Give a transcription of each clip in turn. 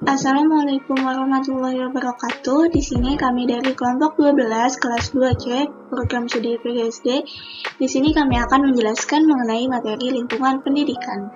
Assalamualaikum warahmatullahi wabarakatuh. Di sini kami dari kelompok 12 kelas 2C program studi PGSD. Di sini kami akan menjelaskan mengenai materi lingkungan pendidikan.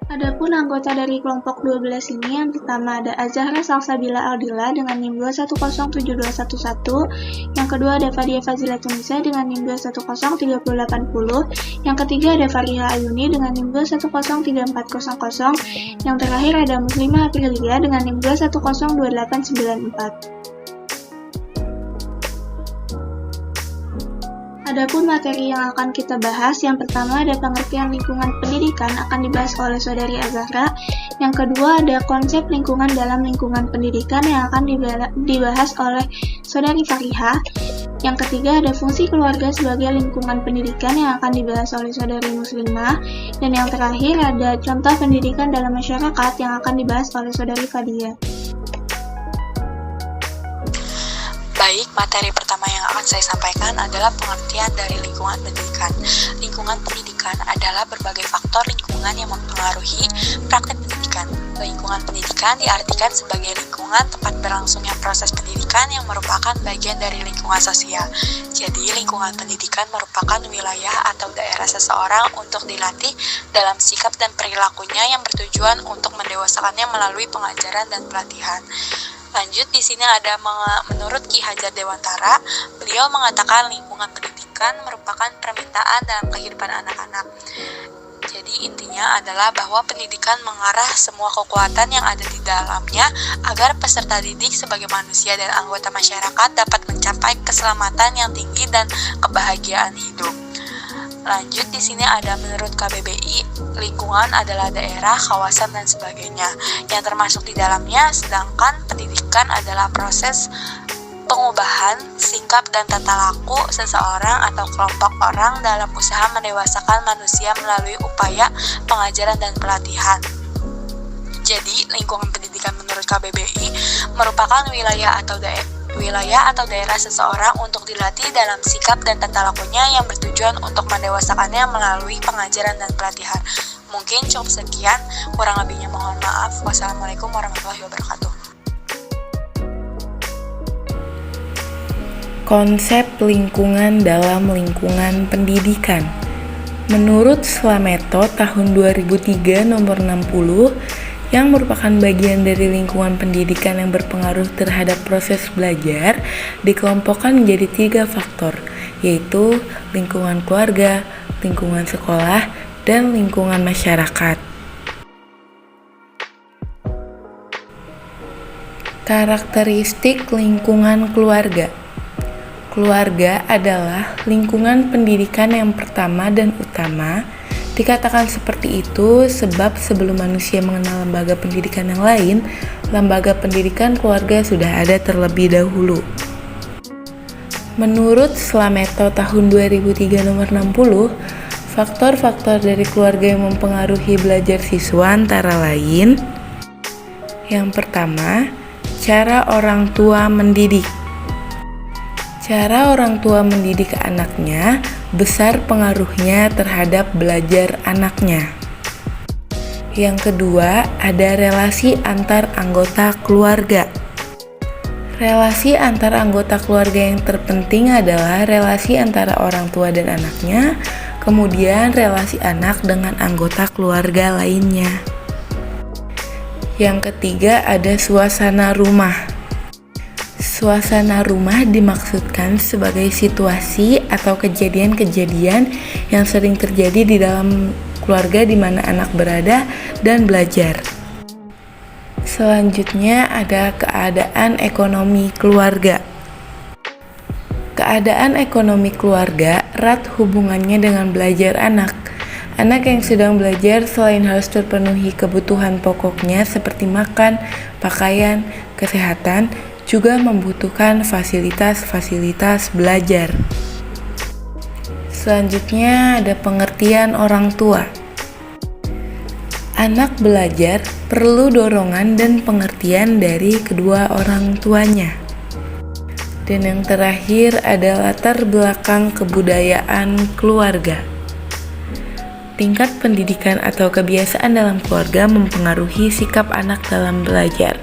Adapun anggota dari kelompok 12 ini yang pertama ada Azahra Salsabila Aldila dengan NIM 2107211, yang kedua ada Fadia Fazila Tunisa dengan NIM 2103080, yang ketiga ada Fariha Ayuni dengan NIM 2103400, yang terakhir ada Muslimah Aprilia dengan NIM 2102894. Adapun materi yang akan kita bahas, yang pertama ada pengertian lingkungan pendidikan akan dibahas oleh Saudari Azahra. Yang kedua ada konsep lingkungan dalam lingkungan pendidikan yang akan dibahas oleh Saudari Fariha. Yang ketiga ada fungsi keluarga sebagai lingkungan pendidikan yang akan dibahas oleh Saudari Muslimah. Dan yang terakhir ada contoh pendidikan dalam masyarakat yang akan dibahas oleh Saudari Fadia. Baik, materi pertama yang akan saya sampaikan adalah pengertian dari lingkungan pendidikan. Lingkungan pendidikan adalah berbagai faktor lingkungan yang mempengaruhi praktek pendidikan. Lingkungan pendidikan diartikan sebagai lingkungan tempat berlangsungnya proses pendidikan yang merupakan bagian dari lingkungan sosial. Jadi, lingkungan pendidikan merupakan wilayah atau daerah seseorang untuk dilatih dalam sikap dan perilakunya yang bertujuan untuk mendewasakannya melalui pengajaran dan pelatihan. Lanjut, di sini ada menurut Ki Hajar Dewantara, beliau mengatakan lingkungan pendidikan merupakan permintaan dalam kehidupan anak-anak. Jadi intinya adalah bahwa pendidikan mengarah semua kekuatan yang ada di dalamnya agar peserta didik sebagai manusia dan anggota masyarakat dapat mencapai keselamatan yang tinggi dan kebahagiaan hidup. Lanjut, di sini ada menurut KBBI, lingkungan adalah daerah, kawasan, dan sebagainya yang termasuk di dalamnya, sedangkan pendidikan adalah proses pengubahan sikap dan tata laku seseorang atau kelompok orang dalam usaha mendewasakan manusia melalui upaya pengajaran dan pelatihan. Jadi, lingkungan pendidikan menurut KBBI merupakan wilayah atau daerah seseorang untuk dilatih dalam sikap dan tata lakunya yang bertujuan untuk mendewasakannya melalui pengajaran dan pelatihan. Mungkin cukup sekian, kurang lebihnya mohon maaf. Wassalamualaikum warahmatullahi wabarakatuh. Konsep lingkungan dalam lingkungan pendidikan. Menurut Slameto tahun 2003 nomor 60, yang merupakan bagian dari lingkungan pendidikan yang berpengaruh terhadap proses belajar, dikelompokkan menjadi 3 faktor, yaitu lingkungan keluarga, lingkungan sekolah, dan lingkungan masyarakat. Karakteristik lingkungan keluarga. Keluarga adalah lingkungan pendidikan yang pertama dan utama. Dikatakan seperti itu sebab sebelum manusia mengenal lembaga pendidikan yang lain, lembaga pendidikan keluarga sudah ada terlebih dahulu. Menurut Slameto tahun 2003 nomor 60, faktor-faktor dari keluarga yang mempengaruhi belajar siswa antara lain: yang pertama, cara orang tua mendidik. Cara orang tua mendidik anaknya besar pengaruhnya terhadap belajar anaknya. Yang kedua, ada relasi antar anggota keluarga. Relasi antar anggota keluarga yang terpenting adalah relasi antara orang tua dan anaknya, kemudian relasi anak dengan anggota keluarga lainnya. Yang ketiga, ada suasana rumah. Suasana rumah dimaksudkan sebagai situasi atau kejadian-kejadian yang sering terjadi di dalam keluarga di mana anak berada dan belajar. Selanjutnya ada keadaan ekonomi keluarga. Keadaan ekonomi keluarga erat hubungannya dengan belajar anak. Anak yang sedang belajar selain harus terpenuhi kebutuhan pokoknya seperti makan, pakaian, kesehatan, juga membutuhkan fasilitas-fasilitas belajar. Selanjutnya ada pengertian orang tua. Anak belajar perlu dorongan dan pengertian dari kedua orang tuanya. Dan yang terakhir ada latar belakang kebudayaan keluarga. tingkat pendidikan atau kebiasaan dalam keluarga mempengaruhi sikap anak dalam belajar.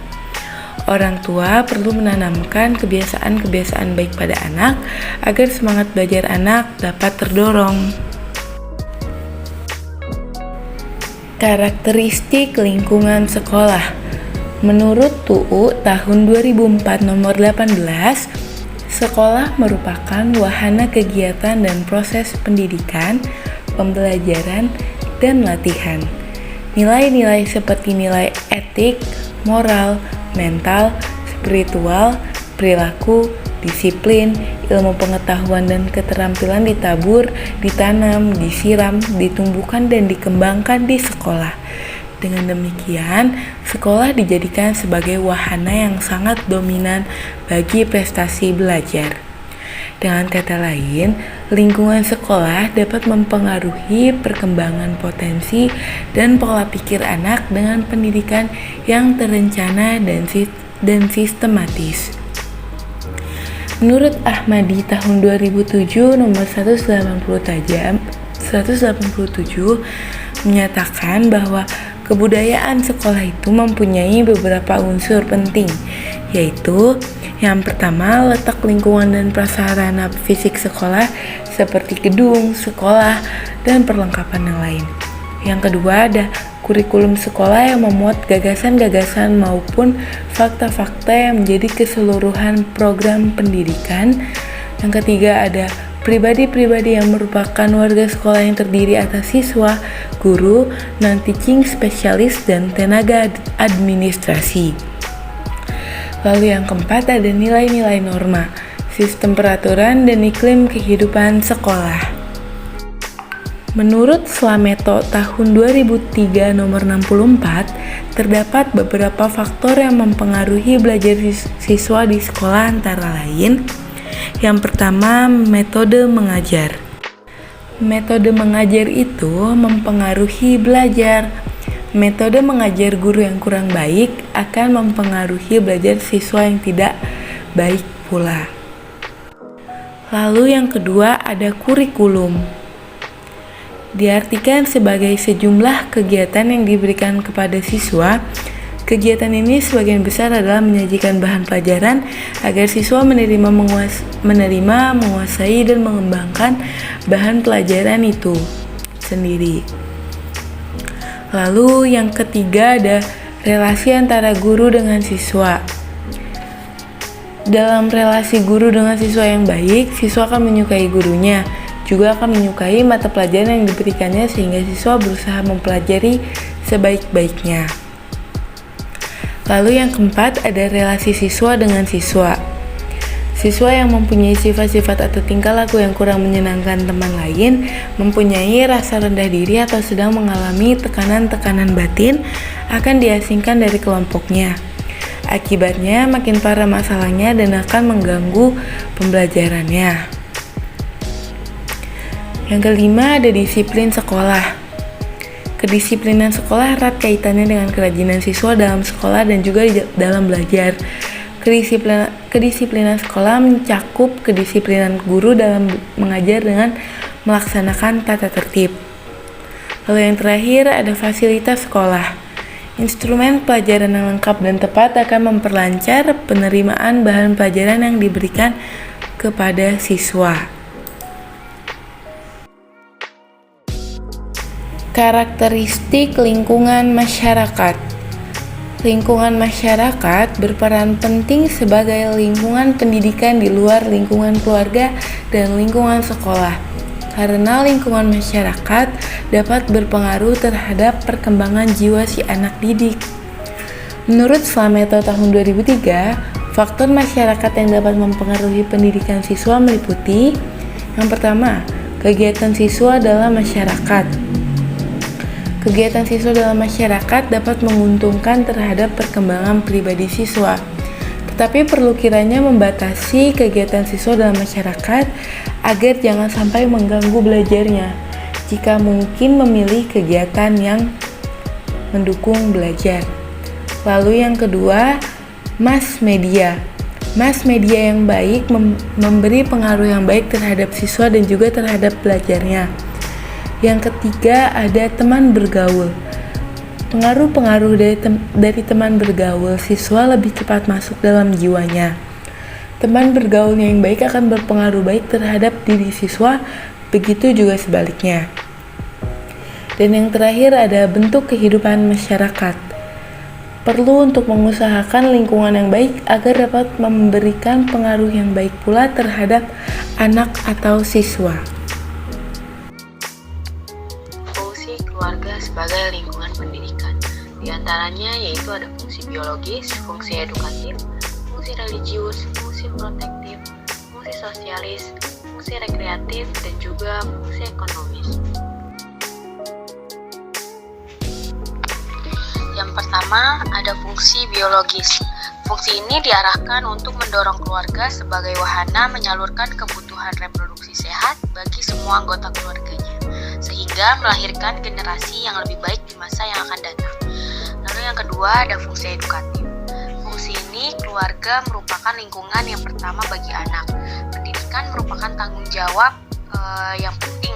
Orang tua perlu menanamkan kebiasaan-kebiasaan baik pada anak agar semangat belajar anak dapat terdorong. Karakteristik lingkungan sekolah. Menurut TUU tahun 2004 nomor 18, sekolah merupakan wahana kegiatan dan proses pendidikan, pembelajaran, dan latihan. Nilai-nilai seperti nilai etik, moral, mental, spiritual, perilaku, disiplin, ilmu pengetahuan dan keterampilan ditabur, ditanam, disiram, ditumbuhkan dan dikembangkan di sekolah. Dengan demikian, sekolah dijadikan sebagai wahana yang sangat dominan bagi prestasi belajar. Dengan kata lain, lingkungan sekolah dapat mempengaruhi perkembangan potensi dan pola pikir anak dengan pendidikan yang terencana dan sistematis. Menurut Ahmadi tahun 2007 nomor 187 menyatakan bahwa kebudayaan sekolah itu mempunyai beberapa unsur penting, yaitu yang pertama, letak lingkungan dan prasarana fisik sekolah seperti gedung, sekolah, dan perlengkapan yang lain. Yang kedua, ada kurikulum sekolah yang memuat gagasan-gagasan maupun fakta-fakta yang menjadi keseluruhan program pendidikan. Yang ketiga, ada pribadi-pribadi yang merupakan warga sekolah yang terdiri atas siswa, guru, non-teaching spesialis, dan tenaga administrasi. Lalu yang keempat ada nilai-nilai norma, sistem peraturan, dan iklim kehidupan sekolah. Menurut Slameto tahun 2003 nomor 64, terdapat beberapa faktor yang mempengaruhi belajar siswa di sekolah antara lain. Yang pertama, metode mengajar. Metode mengajar itu mempengaruhi belajar. Metode mengajar guru yang kurang baik akan mempengaruhi belajar siswa yang tidak baik pula. Lalu yang kedua ada kurikulum. Diartikan sebagai sejumlah kegiatan yang diberikan kepada siswa. Kegiatan ini sebagian besar adalah menyajikan bahan pelajaran agar siswa menerima, menguasai, dan mengembangkan bahan pelajaran itu sendiri. Lalu yang ketiga ada relasi antara guru dengan siswa. Dalam relasi guru dengan siswa yang baik, siswa akan menyukai gurunya, juga akan menyukai mata pelajaran yang diberikannya sehingga siswa berusaha mempelajari sebaik-baiknya. Lalu yang keempat ada relasi siswa dengan siswa. Siswa yang mempunyai sifat-sifat atau tingkah laku yang kurang menyenangkan teman lain, mempunyai rasa rendah diri atau sedang mengalami tekanan-tekanan batin, akan diasingkan dari kelompoknya. Akibatnya makin parah masalahnya dan akan mengganggu pembelajarannya. Yang kelima ada disiplin sekolah. Kedisiplinan sekolah erat kaitannya dengan kerajinan siswa dalam sekolah dan juga dalam belajar. Kedisiplinan sekolah mencakup kedisiplinan guru dalam mengajar dengan melaksanakan tata tertib. Lalu yang terakhir ada fasilitas sekolah. Instrumen pelajaran yang lengkap dan tepat akan memperlancar penerimaan bahan pelajaran yang diberikan kepada siswa. Karakteristik lingkungan masyarakat. Lingkungan masyarakat berperan penting sebagai lingkungan pendidikan di luar lingkungan keluarga dan lingkungan sekolah. Karena lingkungan masyarakat dapat berpengaruh terhadap perkembangan jiwa si anak didik. Menurut Slameto tahun 2003, faktor masyarakat yang dapat mempengaruhi pendidikan siswa meliputi: yang pertama, kegiatan siswa dalam masyarakat. Kegiatan siswa dalam masyarakat dapat menguntungkan terhadap perkembangan pribadi siswa, tetapi perlu kiranya membatasi kegiatan siswa dalam masyarakat agar jangan sampai mengganggu belajarnya. Jika mungkin memilih kegiatan yang mendukung belajar. Lalu yang kedua, mass media. Mass media yang baik memberi pengaruh yang baik terhadap siswa dan juga terhadap belajarnya. Yang ketiga ada teman bergaul. Pengaruh-pengaruh dari teman bergaul siswa lebih cepat masuk dalam jiwanya. Teman bergaul yang baik akan berpengaruh baik terhadap diri siswa, begitu juga sebaliknya. Dan yang terakhir ada bentuk kehidupan masyarakat. Perlu untuk mengusahakan lingkungan yang baik agar dapat memberikan pengaruh yang baik pula terhadap anak atau siswa. Fungsi keluarga sebagai lingkungan pendidikan. Di antaranya yaitu ada fungsi biologis, fungsi edukatif, fungsi religius, fungsi protektif, fungsi sosialis, fungsi rekreatif, dan juga fungsi ekonomis. Yang pertama ada fungsi biologis. Fungsi ini diarahkan untuk mendorong keluarga sebagai wahana menyalurkan kebutuhan reproduksi sehat bagi semua anggota keluarganya, sehingga melahirkan generasi yang lebih baik di masa yang akan datang. Lalu yang kedua ada fungsi edukatif. Fungsi ini keluarga merupakan lingkungan yang pertama bagi anak. Pendidikan merupakan tanggung jawab yang penting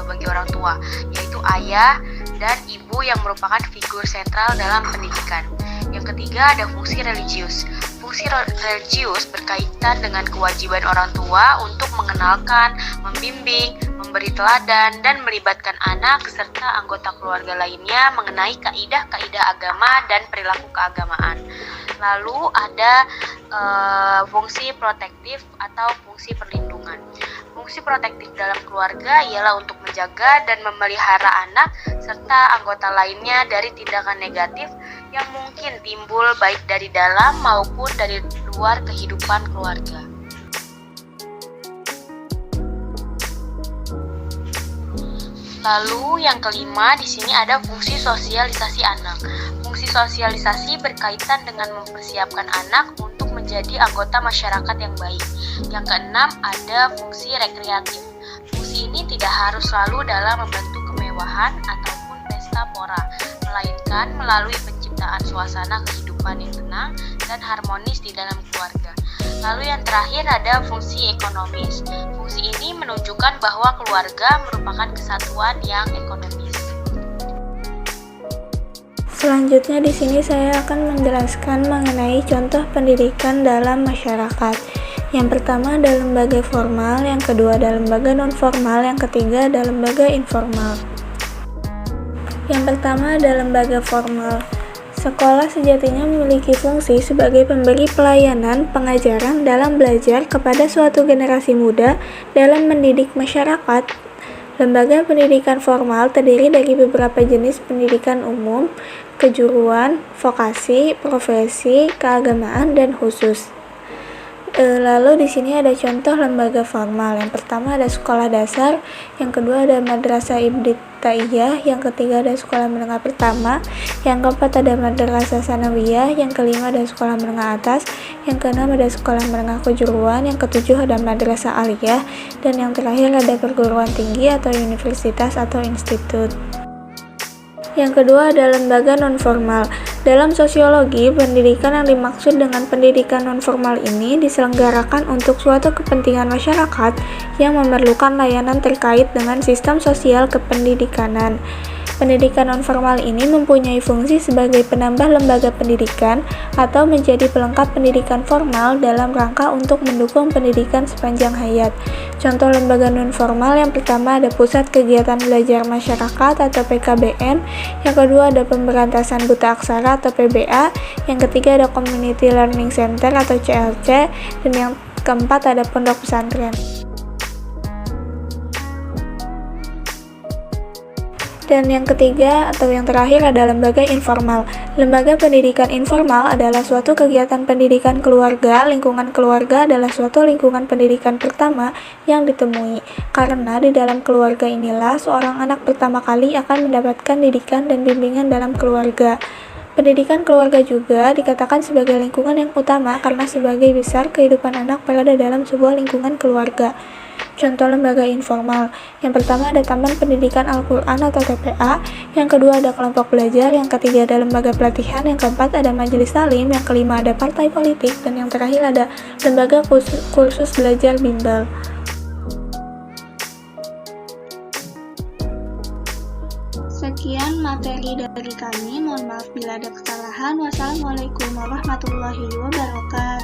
bagi orang tua, yaitu ayah dan ibu yang merupakan figur sentral dalam pendidikan. Yang ketiga ada fungsi religius. Fungsi religius berkaitan dengan kewajiban orang tua untuk mengenalkan, membimbing, memberi teladan, dan melibatkan anak serta anggota keluarga lainnya mengenai kaidah-kaidah agama dan perilaku keagamaan. Lalu ada fungsi protektif atau fungsi perlindungan. Fungsi protektif dalam keluarga ialah untuk menjaga dan memelihara anak serta anggota lainnya dari tindakan negatif yang mungkin timbul baik dari dalam maupun dari luar kehidupan keluarga. Lalu yang kelima di sini ada fungsi sosialisasi anak. Fungsi sosialisasi berkaitan dengan mempersiapkan anak untuk menjadi anggota masyarakat yang baik. Yang keenam ada fungsi rekreatif. Fungsi ini tidak harus selalu dalam membentuk kemewahan ataupun pesta pora, melainkan melalui penciptaan suasana kehidupan yang tenang dan harmonis di dalam keluarga. Lalu yang terakhir ada fungsi ekonomis. Fungsi ini menunjukkan bahwa keluarga merupakan kesatuan yang ekonomis. Selanjutnya di sini saya akan menjelaskan mengenai contoh pendidikan dalam masyarakat. Yang pertama ada lembaga formal, yang kedua ada lembaga non-formal, yang ketiga ada lembaga informal. Yang pertama ada lembaga formal. Sekolah sejatinya memiliki fungsi sebagai pemberi pelayanan pengajaran dalam belajar kepada suatu generasi muda dalam mendidik masyarakat. Lembaga pendidikan formal terdiri dari beberapa jenis pendidikan umum, kejuruan, vokasi, profesi, keagamaan, dan khusus. Lalu di sini ada contoh lembaga formal. Yang pertama ada sekolah dasar, yang kedua ada madrasah ibtidaiyah, yang ketiga ada sekolah menengah pertama, yang keempat ada madrasah sanawiyah, yang kelima ada sekolah menengah atas, yang keenam ada sekolah menengah kejuruan, yang ketujuh ada madrasah aliyah, dan yang terakhir ada perguruan tinggi atau universitas atau institut. Yang kedua ada lembaga non-formal. Dalam sosiologi, pendidikan yang dimaksud dengan pendidikan non-formal ini diselenggarakan untuk suatu kepentingan masyarakat yang memerlukan layanan terkait dengan sistem sosial kependidikanan. Pendidikan non-formal ini mempunyai fungsi sebagai penambah lembaga pendidikan atau menjadi pelengkap pendidikan formal dalam rangka untuk mendukung pendidikan sepanjang hayat. Contoh lembaga non-formal yang pertama ada Pusat Kegiatan Belajar Masyarakat atau PKBM, yang kedua ada Pemberantasan Buta Aksara atau PBA, yang ketiga ada Community Learning Center atau CLC, dan yang keempat ada Pondok Pesantren. Dan yang ketiga atau yang terakhir ada lembaga informal. Lembaga pendidikan informal adalah suatu kegiatan pendidikan keluarga. Lingkungan keluarga adalah suatu lingkungan pendidikan pertama yang ditemui. Karena di dalam keluarga inilah seorang anak pertama kali akan mendapatkan didikan dan bimbingan dalam keluarga. Pendidikan keluarga juga dikatakan sebagai lingkungan yang utama karena sebagai besar kehidupan anak berada dalam sebuah lingkungan keluarga. Contoh lembaga informal. Yang pertama ada Taman Pendidikan Al-Quran atau TPA, yang kedua ada kelompok belajar, yang ketiga ada lembaga pelatihan, yang keempat ada majelis talim, yang kelima ada partai politik, dan yang terakhir ada lembaga kursus belajar bimbel. materi dari kami. Mohon maaf bila ada kesalahan. Wassalamualaikum warahmatullahi wabarakatuh.